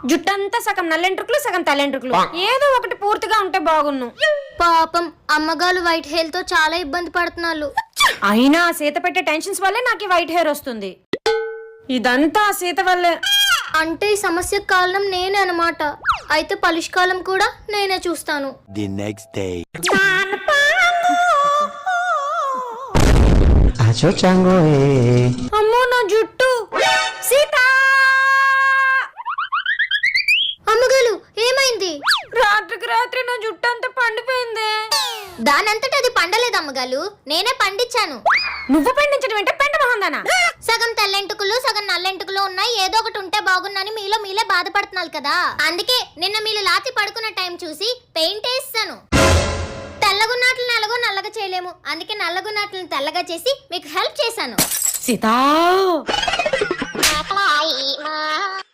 జుట్టంతా సగం నల్లెంట్రుకులు సగం తలెంట్రుకులు, ఏదో ఒకటి పూర్తిగా ఉంటే బాగున్ను. పాపం అమ్మగారు వైట్ హెయిర్ తో చాలా ఇబ్బంది పడుతున్నారు. అయినా సీత పెట్టే టెన్షన్స్ వల్లే నాకు వైట్ హెయిర్ వస్తుంది. ఇదంతా సీత వల్లే. అంటే ఈ సమస్యకు కారణం నేనే అన్నమాట. అయితే పరిష్కారం కూడా నేనే చూస్తాను. The next day. అమ్మో నా జుట్టు. సీత, అమ్మగారు ఏమైంది? రాత్రికి రాత్రి నా జుట్టు అంతా పండిపోయింది. దానంతట అది పండలేదు అమ్మగారు, నేనే పండించాను. నువ్వు పండించడం అంటే పెంట మహందానా? సగం తెల్లెంటుకులు సగం నల్లెంటుకులు ఉన్నాయి, ఏదో ఒకటి ఉంటే బాగున్నాని మీలో మీలే బాధపడుతున్నారు కదా. అందుకే నిన్న మీరు లాతి పడుకున్న టైం చూసి పెయింట్ వేస్తాను. తెల్లగున్నట్లు నల్లగో నల్లగా చేయలేము, అందుకే నల్లగున్నట్లను తెల్లగా చేసి మీకు హెల్ప్ చేశాను. సీతా